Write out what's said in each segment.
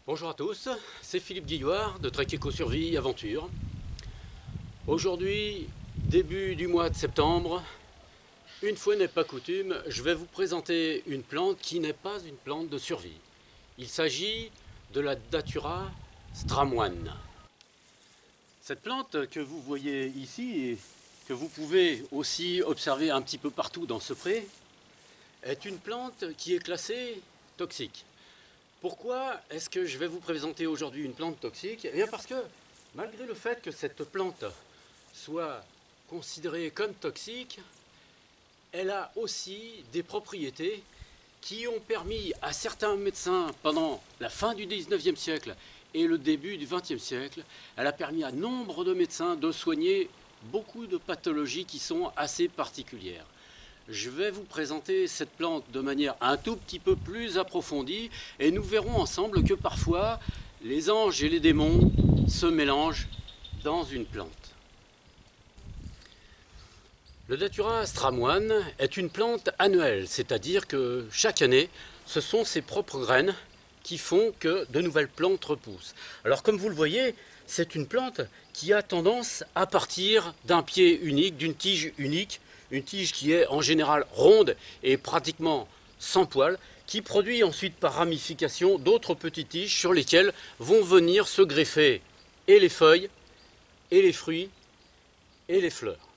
Bonjour à tous, c'est Philippe Guillouard de Trek Eco Survie Aventure. Aujourd'hui, début du mois de septembre, une fois n'est pas coutume, je vais vous présenter une plante qui n'est pas une plante de survie. Il s'agit de la Datura stramoine. Cette plante que vous voyez ici et que vous pouvez aussi observer un petit peu partout dans ce pré est une plante qui est classée toxique. Pourquoi est-ce que je vais vous présenter aujourd'hui une plante toxique? Eh bien parce que malgré le fait que cette plante soit considérée comme toxique, elle a aussi des propriétés qui ont permis à certains médecins pendant la fin du 19e siècle et le début du 20e siècle, elle a permis à nombre de médecins de soigner beaucoup de pathologies qui sont assez particulières. Je vais vous présenter cette plante de manière un tout petit peu plus approfondie et nous verrons ensemble que parfois les anges et les démons se mélangent dans une plante. Le Datura stramoine est une plante annuelle, c'est-à-dire que chaque année, ce sont ses propres graines qui font que de nouvelles plantes repoussent. Alors comme vous le voyez, c'est une plante qui a tendance à partir d'un pied unique, d'une tige unique, une tige qui est en général ronde et pratiquement sans poils, qui produit ensuite par ramification d'autres petites tiges sur lesquelles vont venir se greffer et les feuilles, et les fruits, et les fleurs.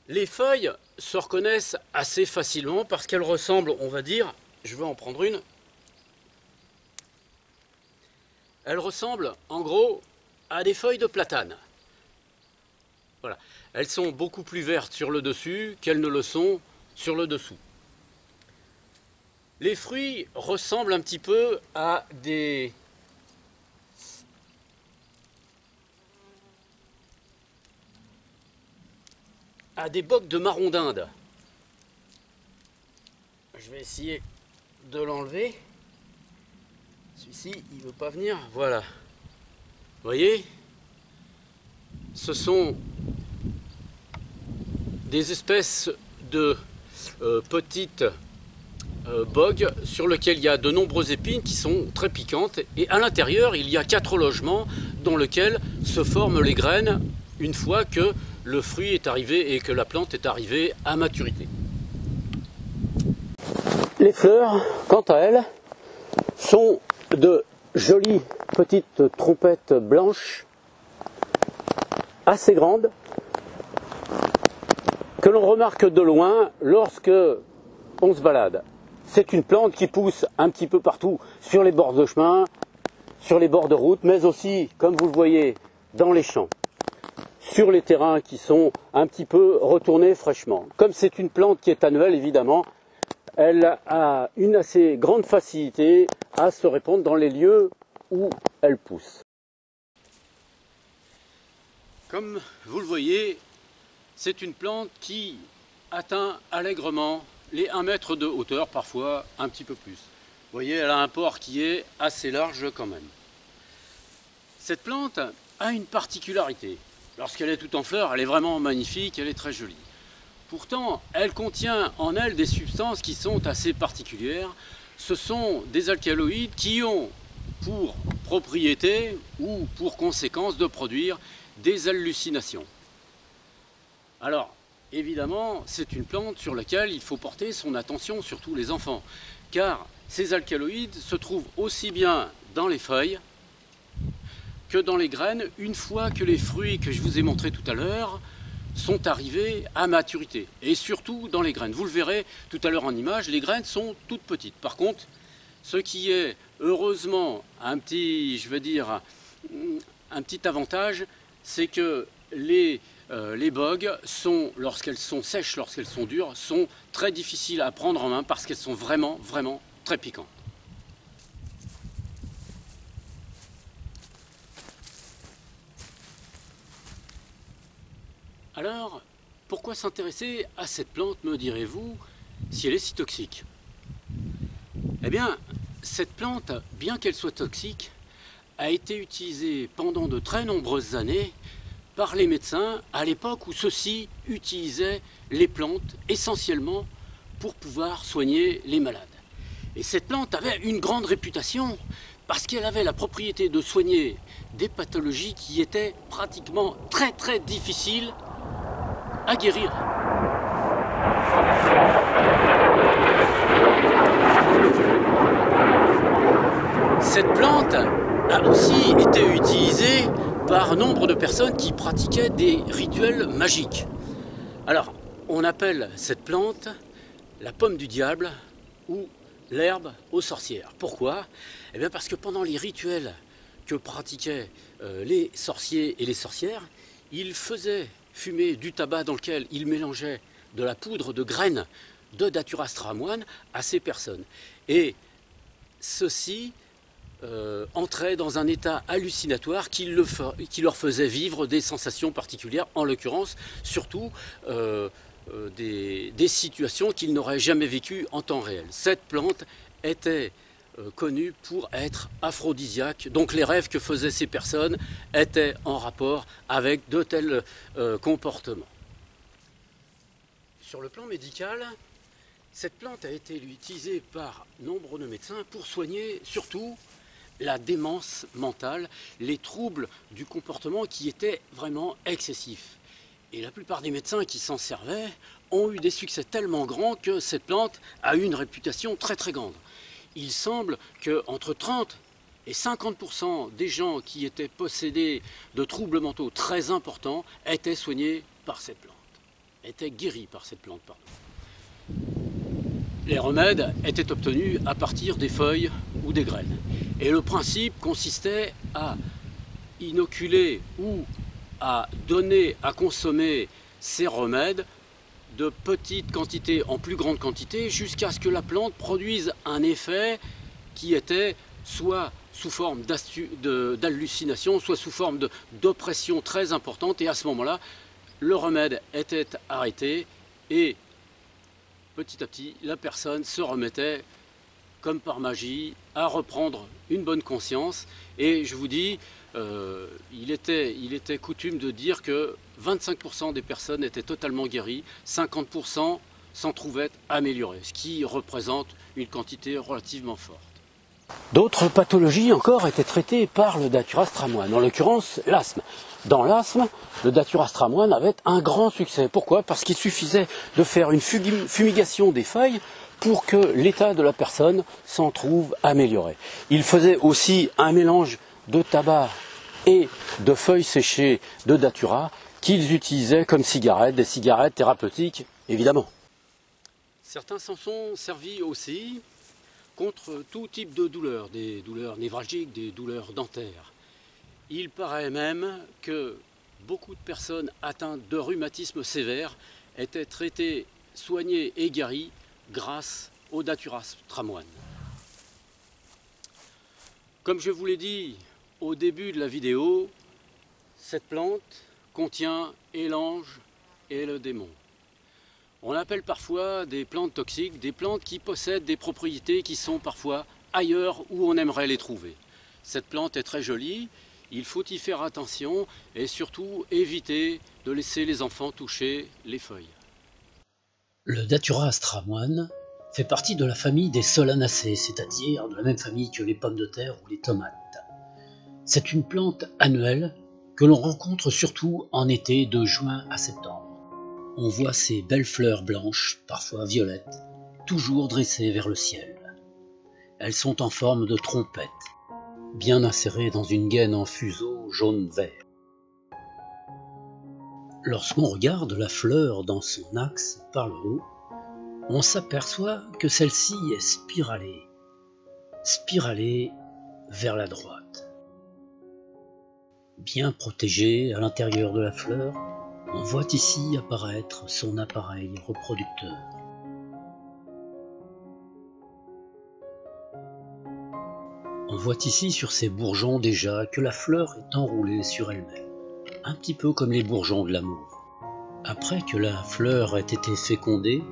Les feuilles se reconnaissent assez facilement parce qu'elles ressemblent, on va dire, je vais en prendre une, elles ressemblent en gros à des feuilles de platane. Voilà. Elles sont beaucoup plus vertes sur le dessus qu'elles ne le sont sur le dessous. Les fruits ressemblent un petit peu à des bocs de marron d'Inde. Je vais essayer de l'enlever. Celui-ci, il ne veut pas venir. Voilà. Vous voyez ? Ce sont des espèces de petites bogues sur lesquelles il y a de nombreuses épines qui sont très piquantes. Et à l'intérieur, il y a 4 logements dans lesquels se forment les graines une fois que le fruit est arrivé et que la plante est arrivée à maturité. Les fleurs, quant à elles, sont de jolies petites trompettes blanches assez grandes que l'on remarque de loin lorsque on se balade. C'est une plante qui pousse un petit peu partout sur les bords de chemin, sur les bords de route, mais aussi, comme vous le voyez, dans les champs, sur les terrains qui sont un petit peu retournés fraîchement. Comme c'est une plante qui est annuelle, évidemment, elle a une assez grande facilité à se répandre dans les lieux où elle pousse. Comme vous le voyez, c'est une plante qui atteint allègrement les 1 mètre de hauteur, parfois un petit peu plus. Vous voyez, elle a un port qui est assez large quand même. Cette plante a une particularité. Lorsqu'elle est toute en fleurs, elle est vraiment magnifique, elle est très jolie. Pourtant, elle contient en elle des substances qui sont assez particulières. Ce sont des alcaloïdes qui ont pour propriété ou pour conséquence de produire des hallucinations. Alors, évidemment, c'est une plante sur laquelle il faut porter son attention, surtout les enfants, car ces alcaloïdes se trouvent aussi bien dans les feuilles que dans les graines, une fois que les fruits que je vous ai montrés tout à l'heure sont arrivées à maturité, et surtout dans les graines. Vous le verrez tout à l'heure en image, les graines sont toutes petites. Par contre, ce qui est heureusement un petit, je veux dire, un petit avantage, c'est que les bogues sont, lorsqu'elles sont sèches, lorsqu'elles sont dures, sont très difficiles à prendre en main parce qu'elles sont vraiment très piquantes. Alors, pourquoi s'intéresser à cette plante, me direz-vous, si elle est si toxique? Eh bien, cette plante, bien qu'elle soit toxique, a été utilisée pendant de très nombreuses années par les médecins à l'époque où ceux-ci utilisaient les plantes essentiellement pour pouvoir soigner les malades. Et cette plante avait une grande réputation parce qu'elle avait la propriété de soigner des pathologies qui étaient pratiquement très difficiles à guérir. Cette plante a aussi été utilisée par nombre de personnes qui pratiquaient des rituels magiques. Alors, on appelle cette plante la pomme du diable ou l'herbe aux sorcières. Pourquoi? Eh bien parce que pendant les rituels que pratiquaient les sorciers et les sorcières, ils faisaient fumer du tabac dans lequel ils mélangeaient de la poudre de graines de Datura stramoine à ces personnes. Et ceci entraient dans un état hallucinatoire qui leur faisait vivre des sensations particulières, en l'occurrence surtout des situations qu'ils n'auraient jamais vécues en temps réel. Cette plante était connue pour être aphrodisiaque, donc les rêves que faisaient ces personnes étaient en rapport avec de tels comportements. Sur le plan médical, cette plante a été utilisée par nombre de médecins pour soigner surtout la démence mentale, les troubles du comportement qui étaient vraiment excessifs. Et la plupart des médecins qui s'en servaient ont eu des succès tellement grands que cette plante a eu une réputation très grande. Il semble qu'entre 30 et 50% des gens qui étaient possédés de troubles mentaux très importants étaient soignés par cette plante, étaient guéris par cette plante, pardon. Les remèdes étaient obtenus à partir des feuilles ou des graines. Et le principe consistait à inoculer ou à donner à consommer ces remèdes de petites quantités en plus grande quantité jusqu'à ce que la plante produise un effet qui était soit sous forme d'hallucination, soit sous forme d'oppression très importante. Et à ce moment-là, le remède était arrêté et petit à petit, la personne se remettait, comme par magie, à reprendre une bonne conscience. Et je vous dis, il était coutume de dire que 25% des personnes étaient totalement guéries, 50% s'en trouvaient améliorées, ce qui représente une quantité relativement forte. D'autres pathologies encore étaient traitées par le Datura stramoine, en l'occurrence l'asthme. Dans l'asthme, le Datura stramoine avait un grand succès. Pourquoi? Parce qu'il suffisait de faire une fumigation des feuilles pour que l'état de la personne s'en trouve amélioré. Il faisait aussi un mélange de tabac et de feuilles séchées de Datura qu'ils utilisaient comme cigarettes, des cigarettes thérapeutiques évidemment. Certains s'en sont servis aussi contre tout type de douleurs, des douleurs névralgiques, des douleurs dentaires. Il paraît même que beaucoup de personnes atteintes de rhumatisme sévère étaient traitées, soignées et guéries grâce au Datura stramoine. Comme je vous l'ai dit au début de la vidéo, cette plante contient et l'ange et le démon. On appelle parfois des plantes toxiques, des plantes qui possèdent des propriétés qui sont parfois ailleurs où on aimerait les trouver. Cette plante est très jolie, il faut y faire attention et surtout éviter de laisser les enfants toucher les feuilles. Le Datura stramoine fait partie de la famille des Solanacées, c'est-à-dire de la même famille que les pommes de terre ou les tomates. C'est une plante annuelle que l'on rencontre surtout en été de juin à septembre. On voit ces belles fleurs blanches, parfois violettes, toujours dressées vers le ciel. Elles sont en forme de trompette, bien insérées dans une gaine en fuseau jaune-vert. Lorsqu'on regarde la fleur dans son axe par le haut, on s'aperçoit que celle-ci est spiralée vers la droite. Bien protégée à l'intérieur de la fleur, on voit ici apparaître son appareil reproducteur. On voit ici sur ces bourgeons déjà que la fleur est enroulée sur elle-même, un petit peu comme les bourgeons de l'amour. Après que la fleur ait été fécondée,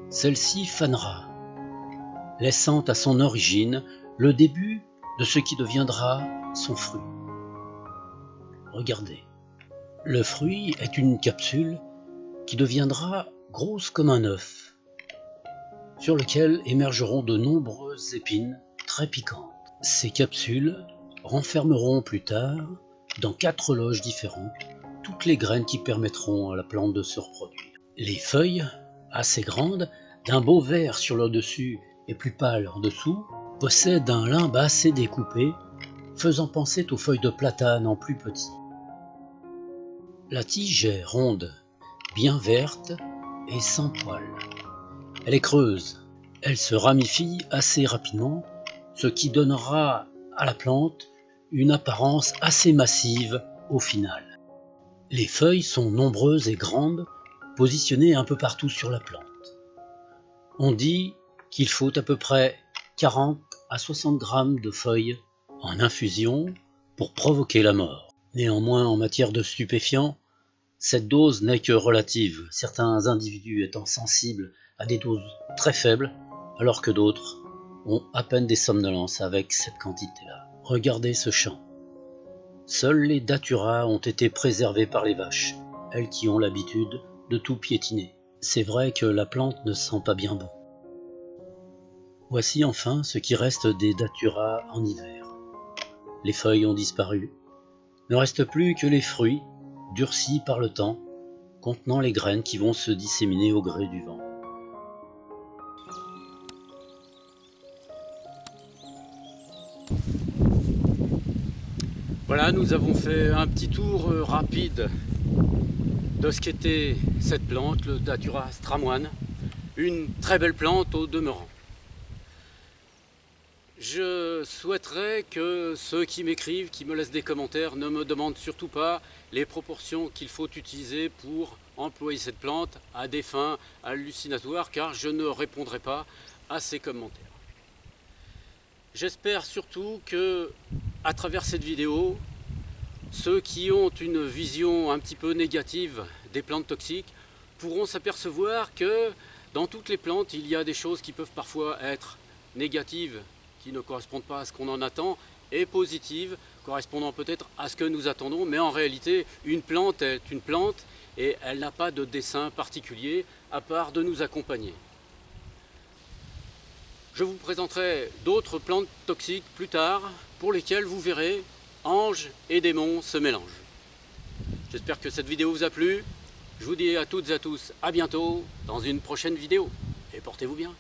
celle-ci fanera, laissant à son origine le début de ce qui deviendra son fruit. Regardez, le fruit est une capsule qui deviendra grosse comme un œuf, sur lequel émergeront de nombreuses épines très piquantes. Ces capsules renfermeront plus tard, dans 4 loges différentes, toutes les graines qui permettront à la plante de se reproduire. Les feuilles, assez grandes, d'un beau vert sur le dessus et plus pâle en dessous, possèdent un limbe assez découpé, faisant penser aux feuilles de platane en plus petit. La tige est ronde, bien verte et sans poils. Elle est creuse, elle se ramifie assez rapidement, ce qui donnera à la plante une apparence assez massive au final. Les feuilles sont nombreuses et grandes, positionnées un peu partout sur la plante. On dit qu'il faut à peu près 40 à 60 grammes de feuilles en infusion pour provoquer la mort. Néanmoins, en matière de stupéfiants, cette dose n'est que relative, certains individus étant sensibles à des doses très faibles, alors que d'autres ont à peine des somnolences avec cette quantité-là. Regardez ce champ. Seuls les daturas ont été préservés par les vaches, elles qui ont l'habitude de tout piétiner. C'est vrai que la plante ne sent pas bien bon. Voici enfin ce qui reste des daturas en hiver. Les feuilles ont disparu. Ne reste plus que les fruits, durcis par le temps, contenant les graines qui vont se disséminer au gré du vent. Voilà, nous avons fait un petit tour rapide de ce qu'était cette plante, le Datura stramoine, une très belle plante au demeurant. Je souhaiterais que ceux qui m'écrivent, qui me laissent des commentaires, ne me demandent surtout pas les proportions qu'il faut utiliser pour employer cette plante à des fins hallucinatoires, car je ne répondrai pas à ces commentaires. J'espère surtout que, à travers cette vidéo, ceux qui ont une vision un petit peu négative des plantes toxiques pourront s'apercevoir que dans toutes les plantes, il y a des choses qui peuvent parfois être négatives, qui ne correspondent pas à ce qu'on en attend, et positives, correspondant peut-être à ce que nous attendons, mais en réalité, une plante est une plante et elle n'a pas de dessein particulier à part de nous accompagner. Je vous présenterai d'autres plantes toxiques plus tard, pour lesquelles vous verrez, anges et démons se mélangent. J'espère que cette vidéo vous a plu. Je vous dis à toutes et à tous à bientôt dans une prochaine vidéo. Et portez-vous bien.